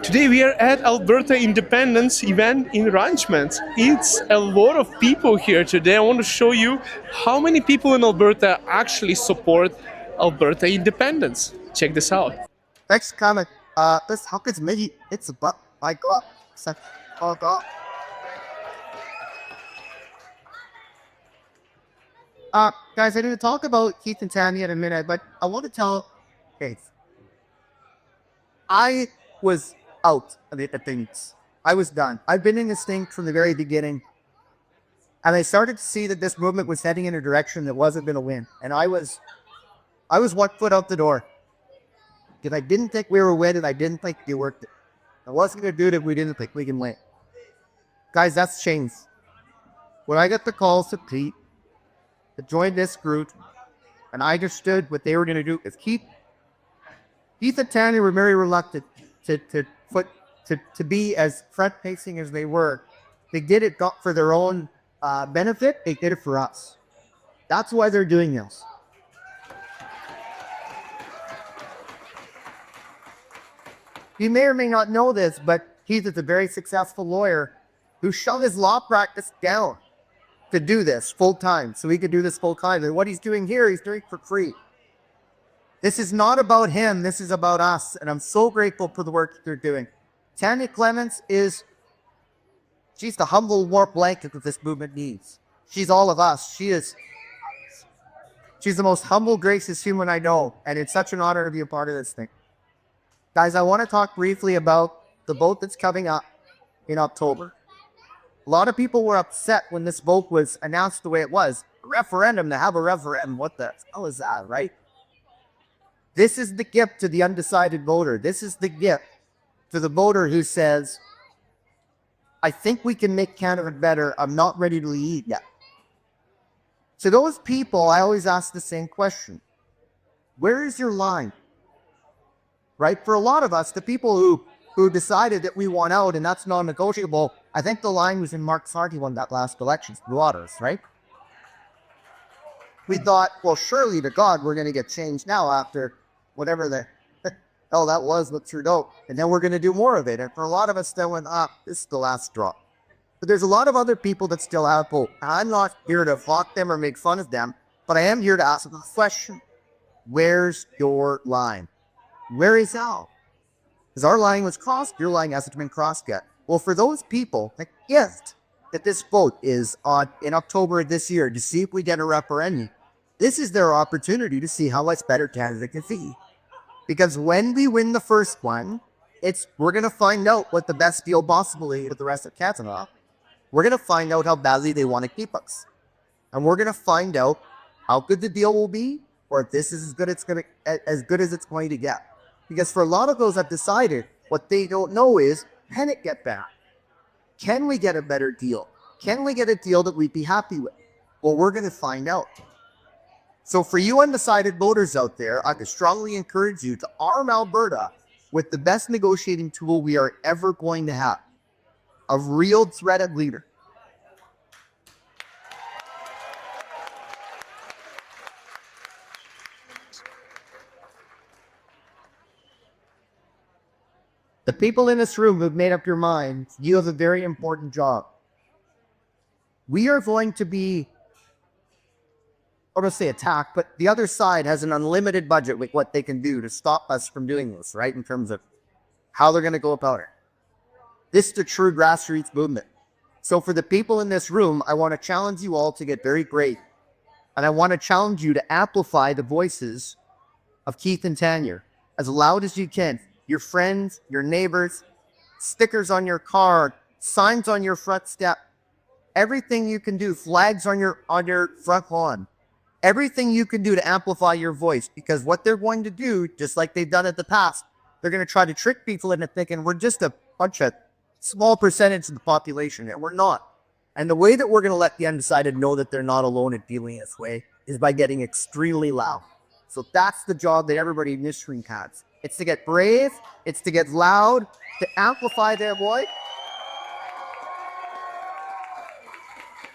Today we are at Alberta Independence event in Ranchman. It's a lot of people here today. I want to show you how many people in Alberta actually support Alberta independence. Check this out. Next comment. This how could maybe it's about my God. Oh God. Guys, I didn't talk about Keith and Tammy in a minute, but I want to tell Keith. I was out of the things. I was done. I've been in this thing from the very beginning, and I started to see that this movement was heading in a direction that wasn't going to win. And I was 1 foot out the door because I didn't think we were winning. I didn't think we worked it. I wasn't going to do it if we didn't think we can win. Guys, that's changed. When I got the calls to Pete to join this group, and I understood what they were going to do, is Keith and Tanya were very reluctant to be as front-facing as they were. They did it not for their own benefit. They did it for us. That's why they're doing this. You may or may not know this, but Keith is a very successful lawyer who shoved his law practice down to do this full-time, so he could do this full-time. And what he's doing here, he's doing for free. This is not about him. This is about us. And I'm so grateful for the work they're doing. Tanya Clements she's the humble warm blanket that this movement needs. She's all of us. She's the most humble, gracious human I know. And it's such an honor to be a part of this thing. Guys, I want to talk briefly about the vote that's coming up in October. A lot of people were upset when this vote was announced the way it was. A referendum, to have a referendum. What the hell is that, right? This is the gift to the undecided voter. This is the gift to the voter who says, I think we can make Canada better. I'm not ready to lead yet. To those people, I always ask the same question. Where is your line? Right? For a lot of us, the people who decided that we want out and that's non-negotiable, I think the line was in Mark Sarty won that last election, Realtors, right? We thought, well, surely to God, we're going to get changed now after whatever the hell that was with Trudeau. And then we're going to do more of it. And for a lot of us that went, this is the last straw. But there's a lot of other people that still have hope. I'm not here to mock them or make fun of them, but I am here to ask them a question. Where's your line? Where is Al? Because our line was crossed, your line hasn't been crossed yet. Well, for those people, the gift that this vote is on in October of this year to see if we get a referendum, this is their opportunity to see how much better Canada can be. Because when we win the first one, we're going to find out what the best deal possible is with the rest of Canada. We're going to find out how badly they want to keep us. And we're going to find out how good the deal will be, or if this is as good as it's going to get. Because for a lot of those that decided, what they don't know is, can it get back? Can we get a better deal? Can we get a deal that we'd be happy with? Well, we're going to find out. So for you undecided voters out there, I could strongly encourage you to arm Alberta with the best negotiating tool we are ever going to have. A real threaded leader. The people in this room who've made up your minds, you have a very important job. We are going to be, I don't say attacked, but the other side has an unlimited budget with what they can do to stop us from doing this, right? In terms of how they're going to go about it. This is a true grassroots movement. So for the people in this room, I want to challenge you all to get very brave. And I want to challenge you to amplify the voices of Keith and Tanya as loud as you can. Your friends, your neighbors, stickers on your car, signs on your front step, everything you can do, flags on your front lawn, everything you can do to amplify your voice, because what they're going to do, just like they've done in the past, they're going to try to trick people into thinking we're just a bunch of small percentage of the population, and we're not. And the way that we're going to let the undecided know that they're not alone in feeling this way is by getting extremely loud. So that's the job that everybody in this room has. It's to get brave, it's to get loud, to amplify their voice.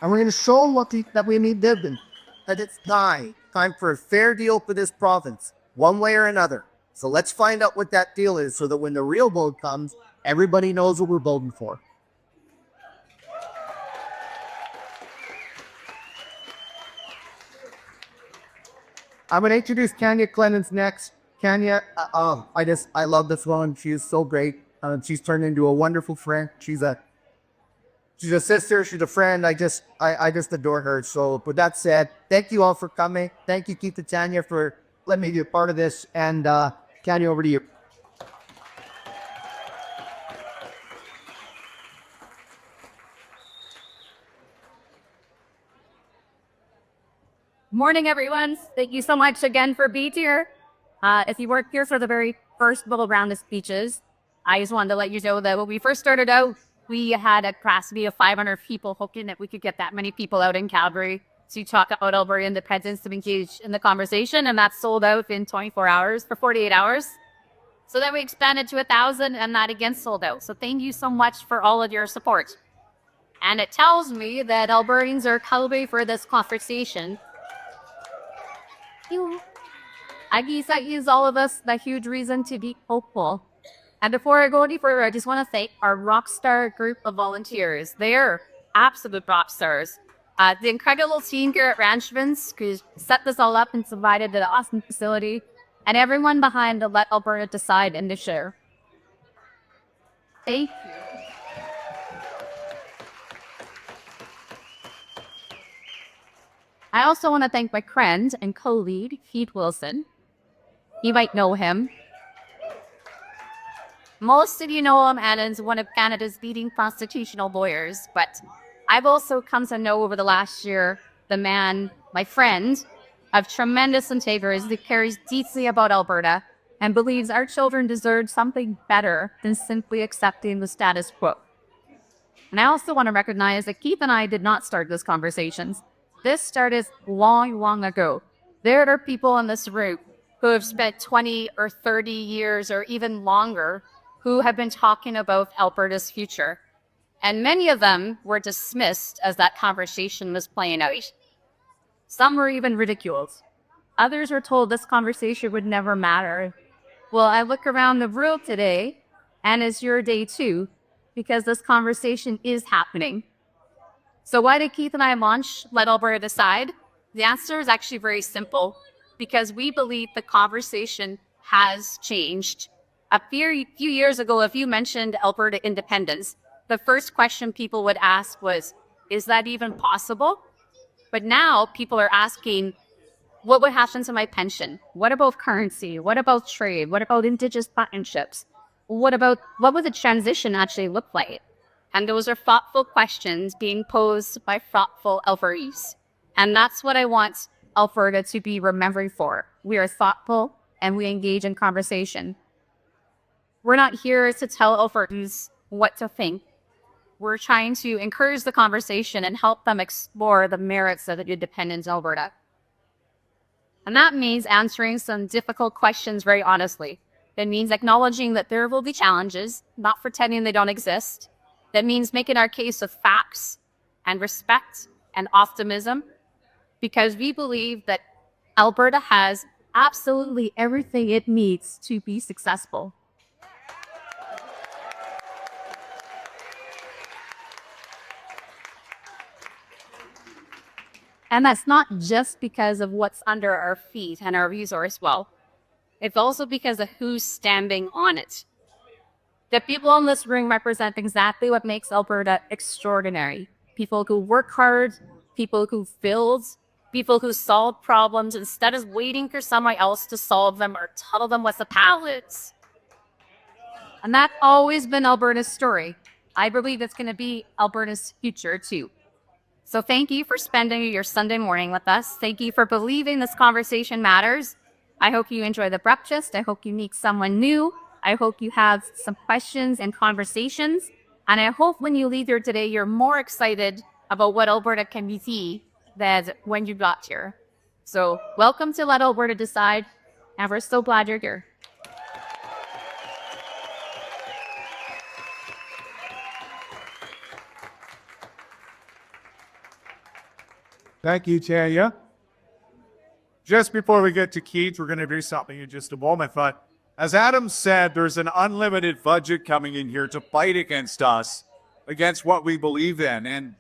And we're going to show that we need them, that it's time for a fair deal for this province, one way or another. So let's find out what that deal is so that when the real vote comes, everybody knows what we're voting for. I'm going to introduce Kanya Clemens next. Kanya, I love this woman. She is so great. She's turned into a wonderful friend. She's a sister. She's a friend. I just adore her. So with that said, thank you all for coming. Thank you, Keith and Tanya, for letting me be a part of this. And Kanya, over to you. Morning, everyone. Thank you so much again for being here. If you weren't here for the very first little round of speeches, I just wanted to let you know that when we first started out, we had a capacity of 500 people, hoping that we could get that many people out in Calgary to talk about Alberta independence, to engage in the conversation, and that sold out in 24 hours, for 48 hours. So then we expanded to 1,000, and that again sold out. So thank you so much for all of your support. And it tells me that Albertans are hungry for this conversation. I guess that gives all of us a huge reason to be hopeful. And before I go any further, I just want to thank our rock star group of volunteers. They're absolute rock stars. The incredible team here at Ranchman who set this all up and provided the awesome facility, and everyone behind the Let Alberta Decide initiative. Thank you. I also want to thank my friend and co-lead, Keith Wilson. You might know him. Most of you know him as one of Canada's leading constitutional lawyers, but I've also come to know over the last year the man, my friend, of tremendous integrity that cares deeply about Alberta and believes our children deserve something better than simply accepting the status quo. And I also want to recognize that Keith and I did not start this conversation. This started long, long ago. There are people in this room who have spent 20 or 30 years or even longer who have been talking about Alberta's future. And many of them were dismissed as that conversation was playing out. Some were even ridiculed. Others were told this conversation would never matter. Well, I look around the room today, and it's your day too, because this conversation is happening. So why did Keith and I launch Let Alberta Decide? The answer is actually very simple, because we believe the conversation has changed. A few years ago, if you mentioned Alberta independence, the first question people would ask was, is that even possible? But now people are asking, what would happen to my pension? What about currency? What about trade? What about Indigenous partnerships? What would the transition actually look like? And those are thoughtful questions being posed by thoughtful Albertans. And that's what I want Alberta to be remembered for. We are thoughtful and we engage in conversation. We're not here to tell Albertans what to think. We're trying to encourage the conversation and help them explore the merits of independence Alberta. And that means answering some difficult questions very honestly. It means acknowledging that there will be challenges, not pretending they don't exist. That means making our case with facts and respect and optimism, because we believe that Alberta has absolutely everything it needs to be successful. And that's not just because of what's under our feet and our resource well. It's also because of who's standing on it. The people in this room represent exactly what makes Alberta extraordinary. People who work hard, people who build, people who solve problems instead of waiting for someone else to solve them or tell them what's the pallets. And that's always been Alberta's story. I believe it's going to be Alberta's future too. So thank you for spending your Sunday morning with us. Thank you for believing this conversation matters. I hope you enjoy the breakfast. I hope you meet someone new. I hope you have some questions and conversations. And I hope when you leave here today, you're more excited about what Alberta can be than when you got here. So welcome to Let Alberta Decide. And we're so glad you're here. Thank you, Tanya. Just before we get to Keith, we're going to do something in just a moment, but As Adam said, there's an unlimited budget coming in here to fight against us, against what we believe in. And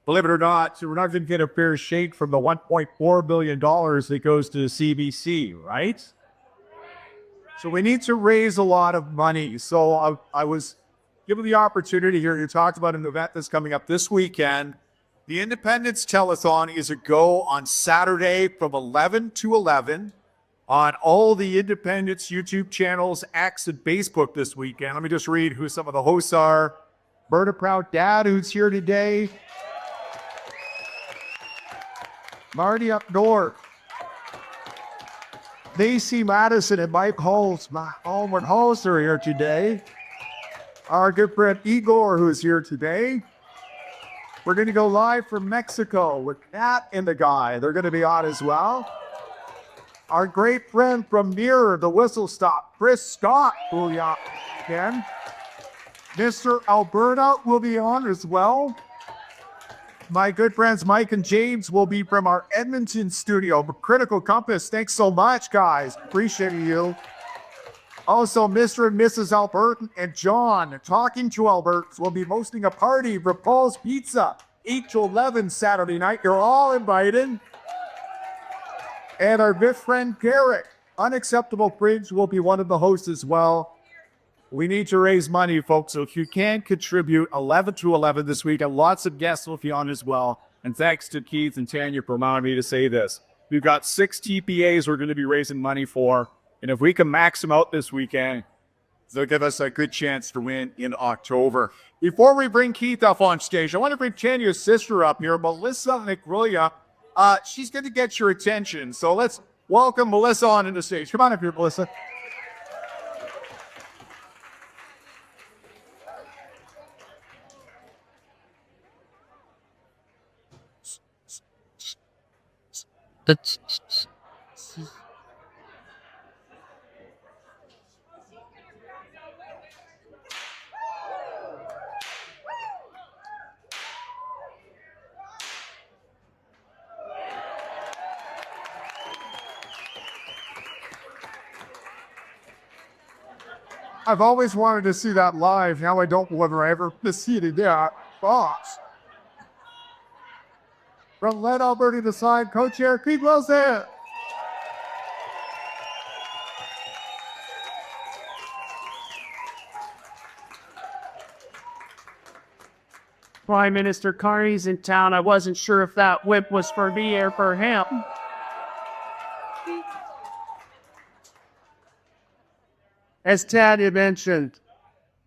believe it or not, So we're not going to get a fair shake from the $1.4 billion that goes to the CBC, right? So we need to raise a lot of money. So I was given the opportunity here. You talked about an event that's coming up this weekend. The Independence Telethon is a go on Saturday from 11 to 11 on all the Independence YouTube channels, X, and Facebook this weekend. Let me just read who some of the hosts are. Berta Proud Dad, who's here today. Marty up north. Lacey Madison and Mike Halls, my Almond Halls are here today. Our good friend Igor, who's here today. We're going to go live from Mexico with Nat and the guy. They're going to be on as well. Our great friend from near the Whistle Stop, Chris Scott, will be on again. Mr. Alberta will be on as well. My good friends Mike and James will be from our Edmonton studio. Critical Compass, thanks so much, guys. Appreciate you. Also, Mr. and Mrs. Alberta and John, Talking to Alberts, will be hosting a party for Paul's Pizza, 8 to 11 Saturday night. You're all invited. And our good friend Garrett, Unacceptable Fridge, will be one of the hosts as well. We need to raise money, folks, so if you can contribute 11 to 11 this week, and lots of guests will be on as well. And thanks to Keith and Tanya for allowing me to say this. We've got 6 TPAs we're going to be raising money for, and if we can max them out this weekend, they'll give us a good chance to win in October. Before we bring Keith up on stage, I want to bring Tanya's sister up here, Melissa Nicrolia. She's going to get your attention, so let's welcome Melissa on the stage. Come on up here, Melissa. I've always wanted to see that live. Now I don't whether I ever see it again. Boss. From Lead Alberta to side, co-chair Pete Wilson. Prime Minister Carney's in town. I wasn't sure if that whip was for me or for him. As Tanya mentioned,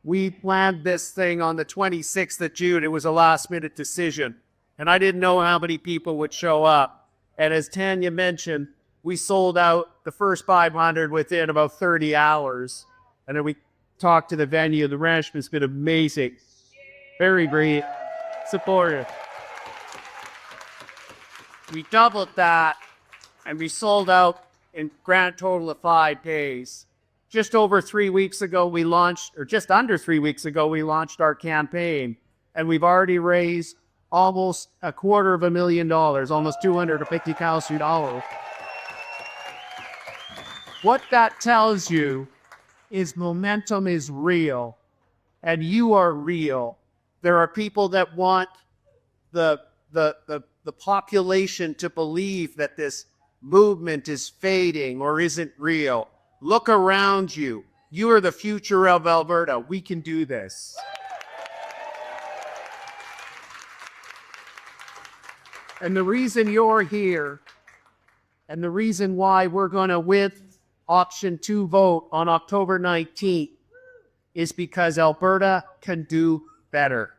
we planned this thing on the 26th of June. It was a last-minute decision, and I didn't know how many people would show up. And as Tanya mentioned, we sold out the first 500 within about 30 hours. And then we talked to the venue. The Ranchman's been amazing. Very great. Supportive. We doubled that, and we sold out in grand total of 5 days. Just over 3 weeks ago, we launched, or just under 3 weeks ago, we launched our campaign, and we've already raised almost $250,000, almost $250,000. What that tells you is momentum is real, and you are real. There are people that want the population to believe that this movement is fading or isn't real. Look around you. You are the future of Alberta. We can do this. And the reason you're here, and the reason why we're going to win option 2 vote on October 19th is because Alberta can do better.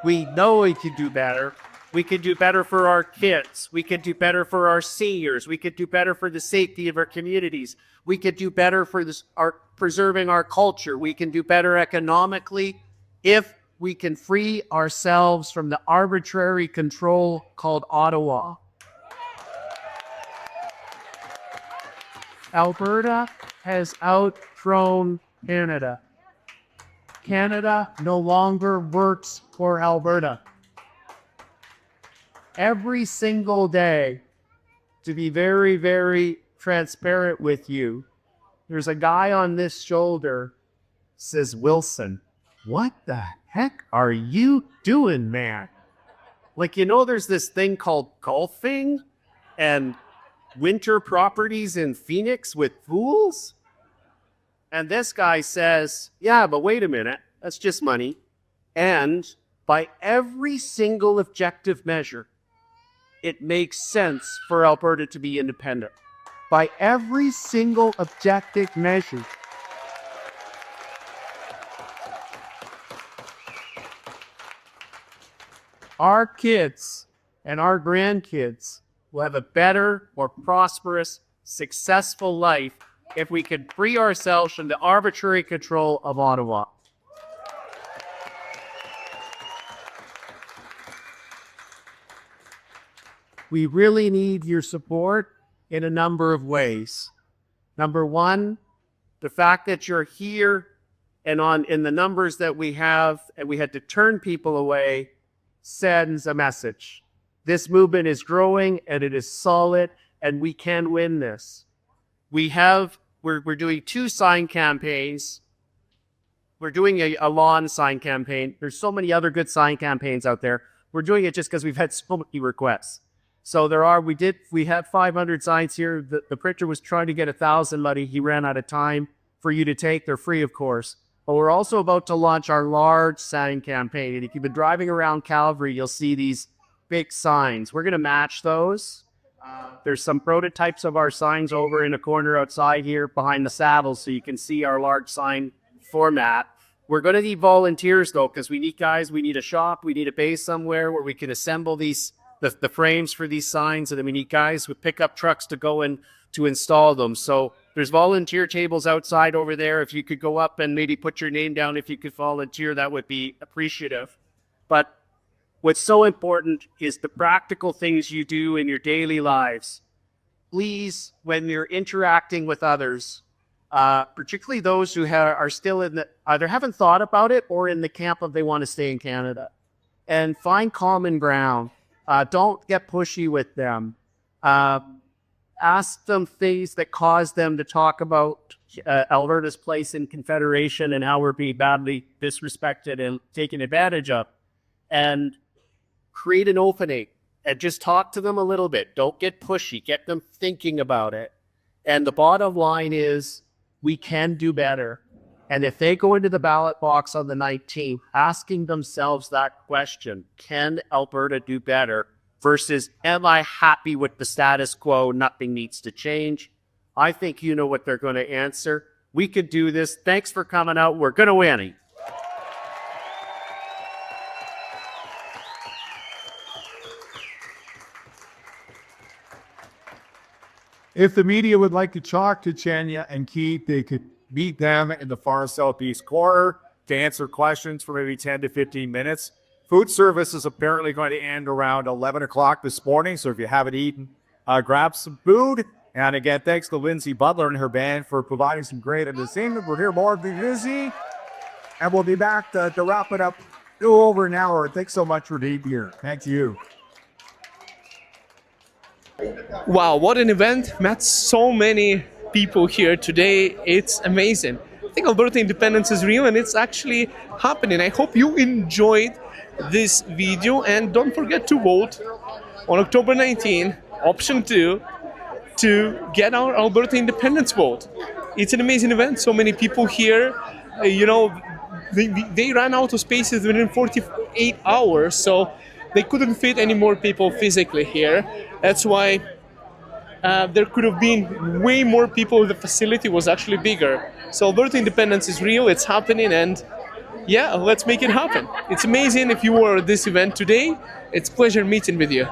We know we can do better. We can do better for our kids. We can do better for our seniors. We can do better for the safety of our communities. We can do better for preserving our culture. We can do better economically if we can free ourselves from the arbitrary control called Ottawa. Alberta has outgrown Canada. Canada no longer works for Alberta. Every single day, to be very, very transparent with you, there's a guy on this shoulder, says, Wilson, what the heck are you doing, man? Like, there's this thing called golfing and winter properties in Phoenix with pools. And this guy says, yeah, but wait a minute, that's just money. And by every single objective measure, it makes sense for Alberta to be independent. By every single objective measure. Our kids and our grandkids will have a better, more prosperous, successful life if we can free ourselves from the arbitrary control of Ottawa. We really need your support in a number of ways. Number one, the fact that you're here and in the numbers that we have, and we had to turn people away, sends a message. This movement is growing and it is solid, and we can win this. We're doing 2 sign campaigns. We're doing a lawn sign campaign. There's so many other good sign campaigns out there. We're doing it just because we've had so many requests. So we had 500 signs here. The printer was trying to get 1,000, but he ran out of time for you to take. They're free, of course. But we're also about to launch our large sign campaign. And if you've been driving around Calgary, you'll see these big signs. We're going to match those. There's some prototypes of our signs over in a corner outside here behind the saddles, so you can see our large sign format. We're going to need volunteers, though, because we need guys. We need a shop. We need a base somewhere where we can assemble the frames for these signs, and then we need guys with pickup trucks to go in to install them. So there's volunteer tables outside over there. If you could go up and maybe put your name down if you could volunteer, that would be appreciative. But what's so important is the practical things you do in your daily lives. Please, when you're interacting with others, particularly those who are still either haven't thought about it or in the camp of they want to stay in Canada, and find common ground. Don't get pushy with them. Ask them things that cause them to talk about Alberta's place in Confederation and how we're being badly disrespected and taken advantage of. And create an opening and just talk to them a little bit. Don't get pushy. Get them thinking about it. And the bottom line is we can do better. And if they go into the ballot box on the 19th, asking themselves that question, can Alberta do better? Versus, am I happy with the status quo? Nothing needs to change. I think you know what they're going to answer. We could do this. Thanks for coming out. We're going to win. If the media would like to talk to Chenya and Keith, they could Meet them in the far southeast corner to answer questions for maybe 10 to 15 minutes. Food service is apparently going to end around 11 o'clock this morning, so if you haven't eaten, grab some food. And again, thanks to Lindsay Butler and her band for providing some great entertainment. We'll hear more of Lindsay, and we'll be back to wrap it up a little over an hour. Thanks so much for being here. Thank you. Wow, what an event. Met so many people here today. It's amazing. I think Alberta independence is real and it's actually happening. I hope you enjoyed this video, and don't forget to vote on October 19, option 2, to get our Alberta independence vote. It's an amazing event. So many people here, they ran out of spaces within 48 hours, so they couldn't fit any more people physically here. That's why there could have been way more people. The facility was actually bigger. So Alberta independence is real, it's happening, and yeah, let's make it happen. It's amazing if you were at this event today. It's a pleasure meeting with you.